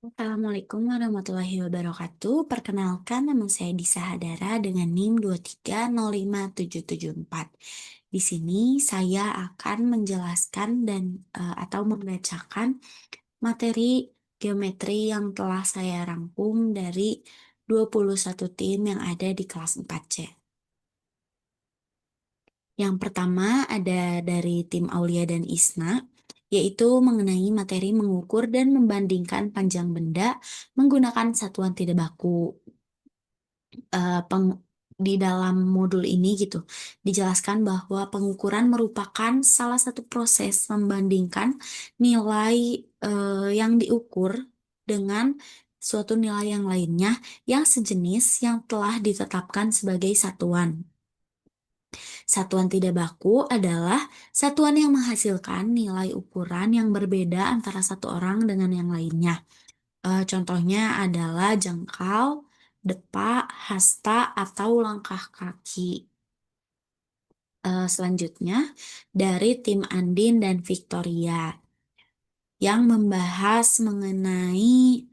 Assalamualaikum warahmatullahi wabarakatuh. Perkenalkan, nama saya Disa Hadara dengan NIM 2305774. Di sini saya akan menjelaskan atau membacakan materi geometri yang telah saya rangkum dari 21 tim yang ada di kelas 4C. Yang pertama ada dari tim Aulia dan Isna, yaitu mengenai materi mengukur dan membandingkan panjang benda menggunakan satuan tidak baku. eh, peng- di dalam modul ini gitu dijelaskan bahwa pengukuran merupakan salah satu proses membandingkan nilai yang diukur dengan suatu nilai yang lainnya yang sejenis yang telah ditetapkan sebagai satuan. Satuan tidak baku adalah satuan yang menghasilkan nilai ukuran yang berbeda antara satu orang dengan yang lainnya. Contohnya adalah jengkal, depa, hasta, atau langkah kaki. Selanjutnya, dari tim Andin dan Victoria yang membahas mengenai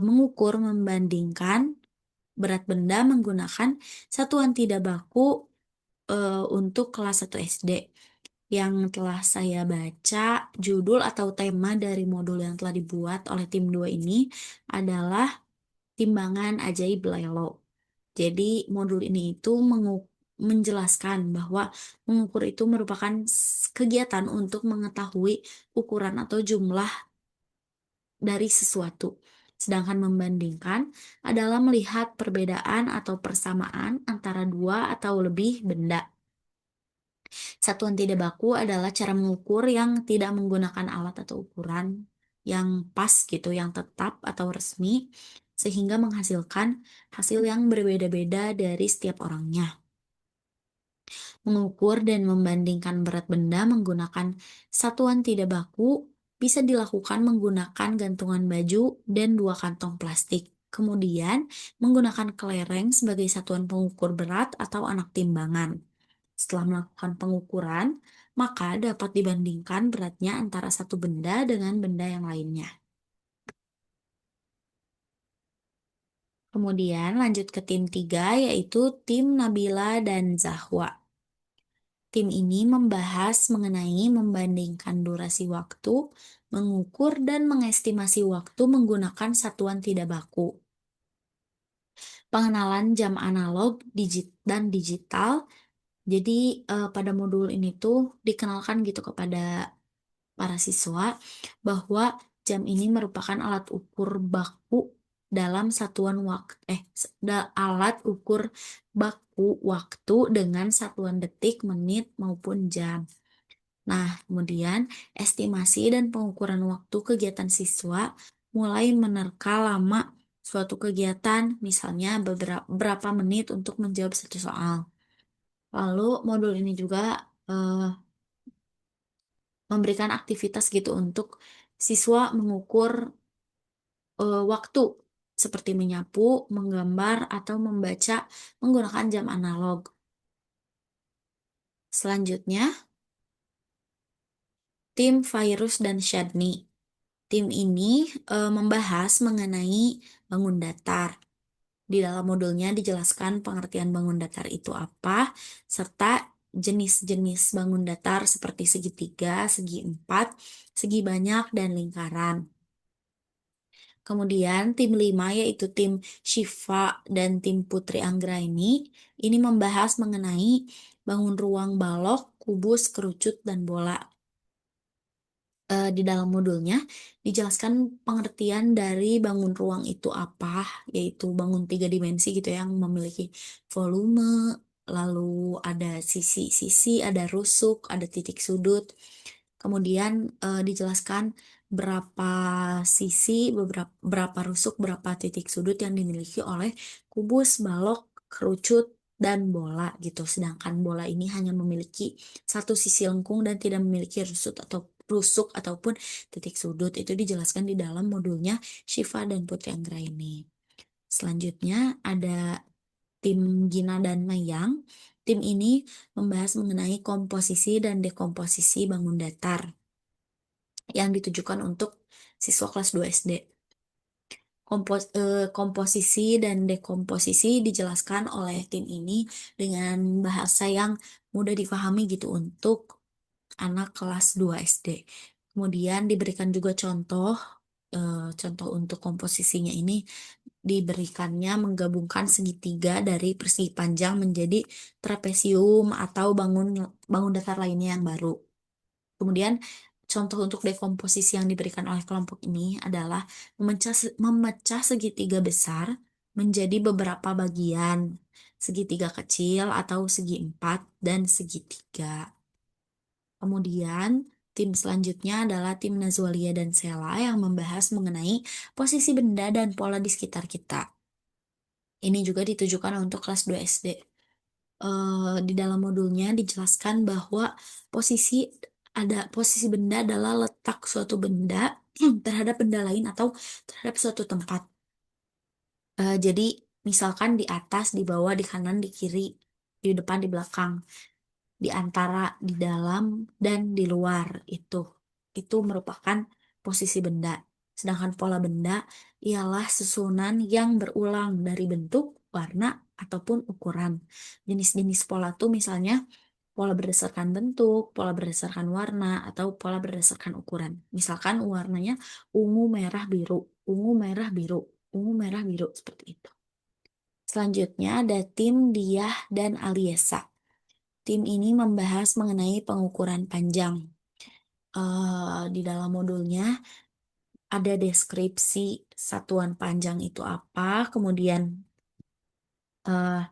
mengukur membandingkan berat benda menggunakan satuan tidak baku untuk kelas 1 SD. Yang telah saya baca, judul atau tema dari modul yang telah dibuat oleh tim 2 ini adalah Timbangan Ajaib Lelo. Jadi modul ini itu menjelaskan bahwa mengukur itu merupakan kegiatan untuk mengetahui ukuran atau jumlah dari sesuatu. Sedangkan membandingkan adalah melihat perbedaan atau persamaan antara dua atau lebih benda. Satuan tidak baku adalah cara mengukur yang tidak menggunakan alat atau ukuran yang pas gitu, yang tetap atau resmi, sehingga menghasilkan hasil yang berbeda-beda dari setiap orangnya. Mengukur dan membandingkan berat benda menggunakan satuan tidak baku bisa dilakukan menggunakan gantungan baju dan dua kantong plastik. Kemudian, menggunakan kelereng sebagai satuan pengukur berat atau anak timbangan. Setelah melakukan pengukuran, maka dapat dibandingkan beratnya antara satu benda dengan benda yang lainnya. Kemudian lanjut ke tim 3 yaitu tim Nabila dan Zahwa. Tim ini membahas mengenai membandingkan durasi waktu, mengukur dan mengestimasi waktu menggunakan satuan tidak baku. Pengenalan jam analog dan digital. Jadi pada modul ini tuh dikenalkan gitu kepada para siswa bahwa jam ini merupakan alat ukur baku dalam satuan waktu alat ukur baku waktu dengan satuan detik, menit maupun jam. Nah, kemudian estimasi dan pengukuran waktu kegiatan siswa mulai menerka lama suatu kegiatan, misalnya berapa menit untuk menjawab satu soal. Lalu modul ini juga eh, memberikan aktivitas gitu untuk siswa mengukur waktu seperti menyapu, menggambar, atau membaca menggunakan jam analog. Selanjutnya, tim Virus dan Shadni. Tim ini membahas mengenai bangun datar. Di dalam modulnya dijelaskan pengertian bangun datar itu apa, serta jenis-jenis bangun datar seperti segitiga, segi empat, segi banyak, dan lingkaran. Kemudian tim 5 yaitu tim Syifa dan tim Putri Anggraini ini membahas mengenai bangun ruang balok, kubus, kerucut, dan bola. Di dalam modulnya dijelaskan pengertian dari bangun ruang itu apa, yaitu bangun tiga dimensi gitu yang memiliki volume, lalu ada sisi-sisi, ada rusuk, ada titik sudut. Kemudian dijelaskan berapa sisi, berapa rusuk, berapa titik sudut yang dimiliki oleh kubus, balok, kerucut, dan bola gitu. Sedangkan bola ini hanya memiliki satu sisi lengkung dan tidak memiliki rusuk ataupun titik sudut. Itu dijelaskan di dalam modulnya Syifa dan Putri Anggraini. Selanjutnya ada tim Gina dan Mayang. Tim ini membahas mengenai komposisi dan dekomposisi bangun datar yang ditujukan untuk siswa kelas 2 SD. Komposisi dan dekomposisi dijelaskan oleh tim ini dengan bahasa yang mudah dipahami gitu untuk anak kelas 2 SD. Kemudian diberikan juga contoh, contoh untuk komposisinya ini diberikannya menggabungkan segitiga dari persegi panjang menjadi trapesium atau bangun bangun datar lainnya yang baru. Kemudian contoh untuk dekomposisi yang diberikan oleh kelompok ini adalah memecah segitiga besar menjadi beberapa bagian, segitiga kecil atau segi empat dan segitiga. Kemudian tim selanjutnya adalah tim Nazwalia dan Sela yang membahas mengenai posisi benda dan pola di sekitar kita. Ini juga ditujukan untuk kelas 2 SD. Di dalam modulnya dijelaskan bahwa posisi posisi benda adalah letak suatu benda terhadap benda lain atau terhadap suatu tempat. Jadi misalkan di atas, di bawah, di kanan, di kiri, di depan, di belakang, di antara, di dalam, dan di luar itu merupakan posisi benda. Sedangkan pola benda ialah susunan yang berulang dari bentuk, warna, ataupun ukuran. Jenis-jenis pola tuh misalnya pola berdasarkan bentuk, pola berdasarkan warna, atau pola berdasarkan ukuran. Misalkan warnanya ungu, merah, biru, ungu, merah, biru, ungu, merah, biru, seperti itu. Selanjutnya ada tim Diah dan Aliesa. Tim ini membahas mengenai pengukuran panjang. Di dalam modulnya ada deskripsi satuan panjang itu apa, kemudian eh,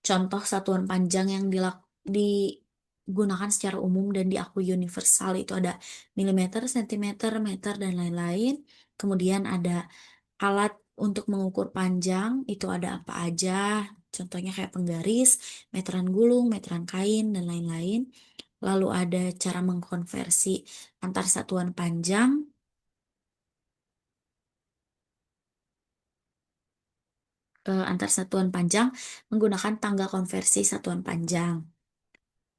contoh satuan panjang yang digunakan secara umum dan diakui universal itu ada milimeter, sentimeter, meter, dan lain-lain. Kemudian ada alat untuk mengukur panjang itu ada apa aja, contohnya kayak penggaris, meteran gulung, meteran kain, dan lain-lain. Lalu ada cara mengkonversi antar satuan panjang, antar satuan panjang menggunakan tangga konversi satuan panjang.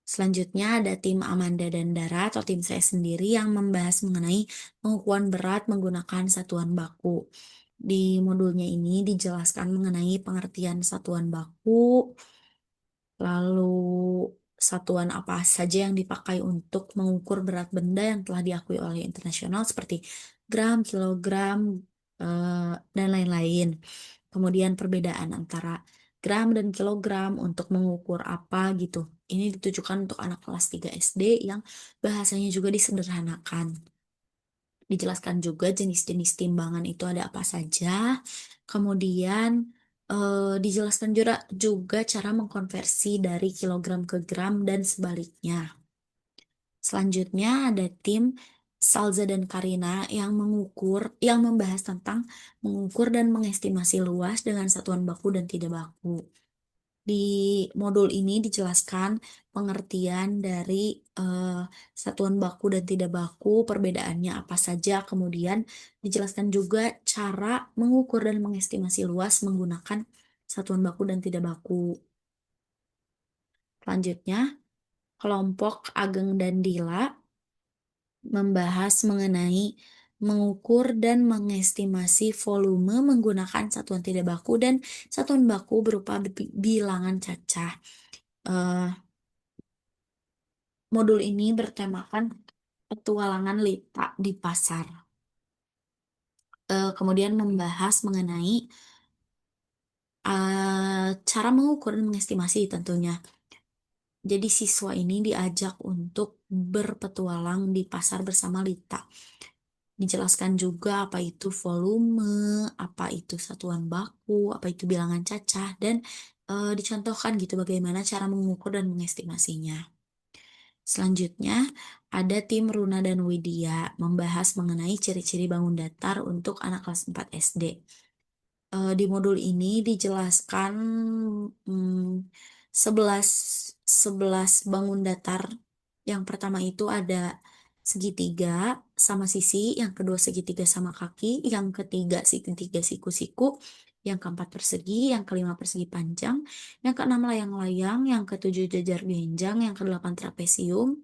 Selanjutnya ada tim Amanda dan Dara atau tim saya sendiri yang membahas mengenai pengukuran berat menggunakan satuan baku. Di modulnya ini dijelaskan mengenai pengertian satuan baku, lalu satuan apa saja yang dipakai untuk mengukur berat benda yang telah diakui oleh internasional seperti gram, kilogram, dan lain-lain. Kemudian perbedaan antara gram dan kilogram untuk mengukur apa gitu. Ini ditujukan untuk anak kelas 3 SD yang bahasanya juga disederhanakan. Dijelaskan juga jenis-jenis timbangan itu ada apa saja. Kemudian dijelaskan juga cara mengkonversi dari kilogram ke gram dan sebaliknya. Selanjutnya ada tim Salza dan Karina yang membahas tentang mengukur dan mengestimasi luas dengan satuan baku dan tidak baku. Di modul ini dijelaskan pengertian dari satuan baku dan tidak baku, perbedaannya apa saja, kemudian dijelaskan juga cara mengukur dan mengestimasi luas menggunakan satuan baku dan tidak baku. Selanjutnya, kelompok Ageng dan Dila membahas mengenai mengukur dan mengestimasi volume menggunakan satuan tidak baku dan satuan baku berupa bilangan cacah. Eh, Modul ini bertemakan petualangan Lita di pasar. Kemudian membahas mengenai cara mengukur dan mengestimasi tentunya. Jadi siswa ini diajak untuk berpetualang di pasar bersama Lita. Dijelaskan juga apa itu volume, apa itu satuan baku, apa itu bilangan cacah, dan dicontohkan gitu bagaimana cara mengukur dan mengestimasinya. Selanjutnya, ada tim Runa dan Widya membahas mengenai ciri-ciri bangun datar untuk anak kelas 4 SD. Di modul ini dijelaskan 11 11 bangun datar. Yang pertama itu ada segitiga sama sisi, yang kedua segitiga sama kaki, yang ketiga segitiga siku-siku, yang keempat persegi, yang kelima persegi panjang, yang keenam layang-layang, yang ketujuh jajar genjang, yang kedelapan trapesium,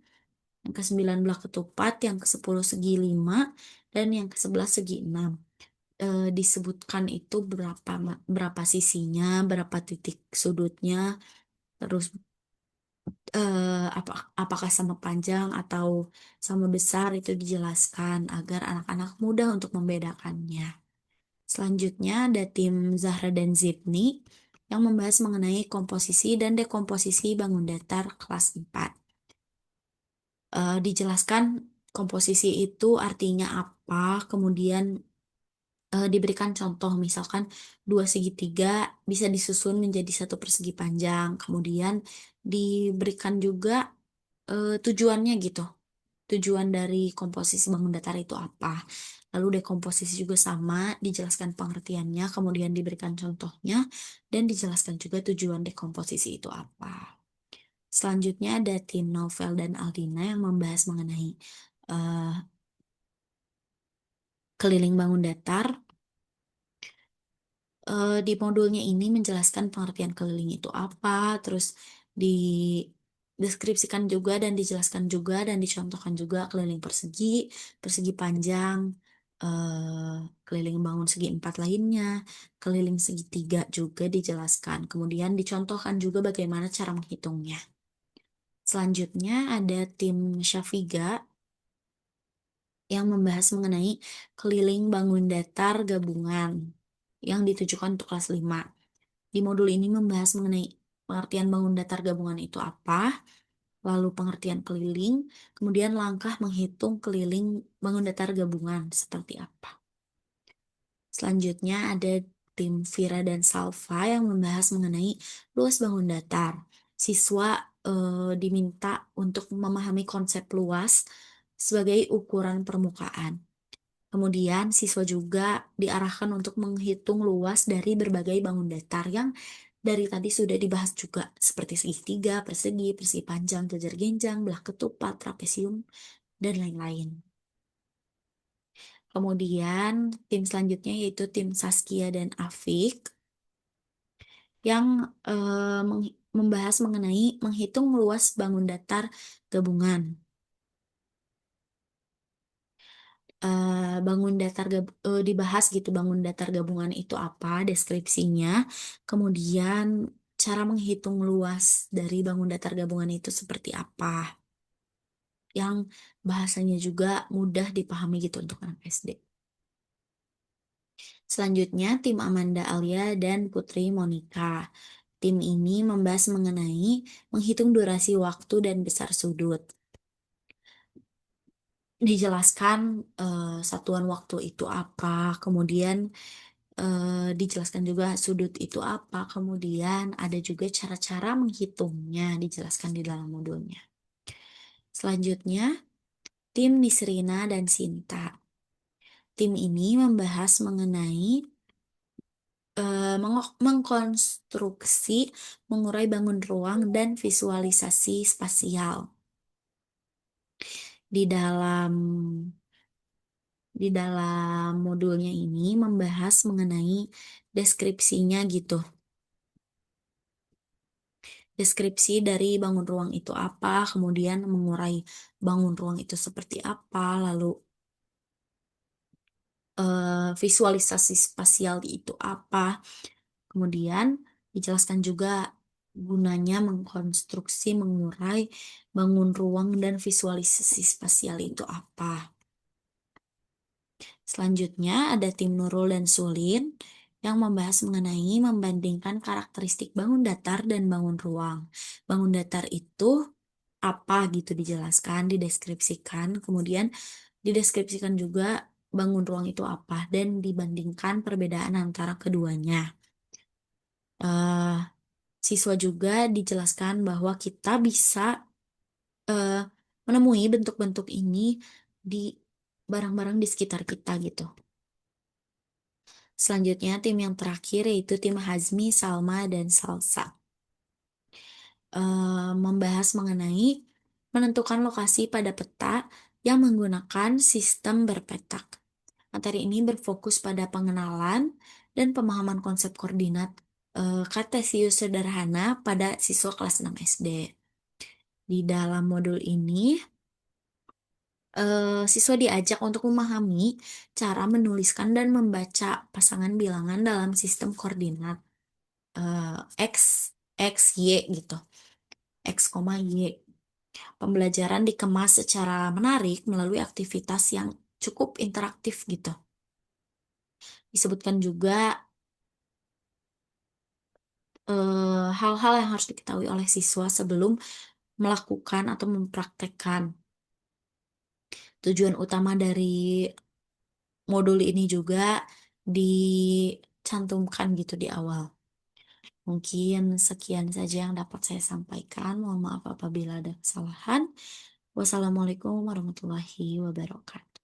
yang ke-9 belah ketupat, yang ke-10 segi 5, dan yang ke-11 segi 6. disebutkan itu berapa sisinya, berapa titik sudutnya, terus apakah sama panjang atau sama besar itu dijelaskan agar anak-anak mudah untuk membedakannya. Selanjutnya ada tim Zahra dan Zidni yang membahas mengenai komposisi dan dekomposisi bangun datar kelas 4. Dijelaskan komposisi itu artinya apa, kemudian diberikan contoh misalkan dua segitiga bisa disusun menjadi satu persegi panjang, kemudian diberikan juga tujuannya gitu. Tujuan dari komposisi bangun datar itu apa? Lalu dekomposisi juga sama, dijelaskan pengertiannya, kemudian diberikan contohnya, dan dijelaskan juga tujuan dekomposisi itu apa. Selanjutnya ada tim Novel dan Aldina yang membahas mengenai eh, keliling bangun datar. Di modulnya ini menjelaskan pengertian keliling itu apa, terus dideskripsikan juga dan dijelaskan juga dan dicontohkan juga keliling persegi, persegi panjang, keliling bangun segi empat lainnya, keliling segitiga juga dijelaskan. Kemudian dicontohkan juga bagaimana cara menghitungnya. Selanjutnya ada tim Syafiga yang membahas mengenai keliling bangun datar gabungan yang ditujukan untuk kelas 5. Di modul ini membahas mengenai pengertian bangun datar gabungan itu apa, lalu pengertian keliling, kemudian langkah menghitung keliling bangun datar gabungan seperti apa. Selanjutnya ada tim Vira dan Salva yang membahas mengenai luas bangun datar. Siswa diminta untuk memahami konsep luas sebagai ukuran permukaan. Kemudian siswa juga diarahkan untuk menghitung luas dari berbagai bangun datar yang dari tadi sudah dibahas juga, seperti segitiga, persegi, persegi panjang, jajar genjang, belah ketupat, trapesium, dan lain-lain. Kemudian tim selanjutnya yaitu tim Saskia dan Afik yang membahas mengenai menghitung luas bangun datar gabungan. Dibahas gitu bangun datar gabungan itu apa, deskripsinya, kemudian cara menghitung luas dari bangun datar gabungan itu seperti apa, yang bahasanya juga mudah dipahami gitu untuk anak SD. Selanjutnya tim Amanda Alia dan Putri Monica. Tim ini membahas mengenai menghitung durasi waktu dan besar sudut. Dijelaskan satuan waktu itu apa, kemudian dijelaskan juga sudut itu apa, kemudian ada juga cara-cara menghitungnya dijelaskan di dalam modulnya. Selanjutnya, tim Nisrina dan Sinta. Tim ini membahas mengenai mengkonstruksi, mengurai bangun ruang, dan visualisasi spasial. Di dalam di dalam modulnya ini membahas mengenai deskripsinya gitu. Deskripsi dari bangun ruang itu apa, kemudian mengurai bangun ruang itu seperti apa, lalu visualisasi spasial itu apa, kemudian dijelaskan juga gunanya mengkonstruksi, mengurai bangun ruang dan visualisasi spasial itu apa. Selanjutnya ada tim Nurul dan Sulin yang membahas mengenai membandingkan karakteristik bangun datar dan bangun ruang. Bangun datar itu apa gitu dijelaskan, dideskripsikan, kemudian dideskripsikan juga bangun ruang itu apa dan dibandingkan perbedaan antara keduanya. Eh, Siswa juga dijelaskan bahwa kita bisa eh, menemui bentuk-bentuk ini di barang-barang di sekitar kita gitu. Selanjutnya tim yang terakhir yaitu tim Hazmi, Salma, dan Salsa. Membahas mengenai menentukan lokasi pada peta yang menggunakan sistem berpetak. Materi ini berfokus pada pengenalan dan pemahaman konsep koordinat kartesius sederhana pada siswa kelas 6 SD. Di dalam modul ini Siswa diajak untuk memahami cara menuliskan dan membaca pasangan bilangan dalam sistem koordinat, X, X, Y gitu, X, Y. Pembelajaran dikemas secara menarik melalui aktivitas yang cukup interaktif gitu. Disebutkan juga hal-hal yang harus diketahui oleh siswa sebelum melakukan atau mempraktekkan. Tujuan utama dari modul ini juga dicantumkan gitu di awal. Mungkin sekian saja yang dapat saya sampaikan. Mohon maaf apabila ada kesalahan. Wassalamualaikum warahmatullahi wabarakatuh.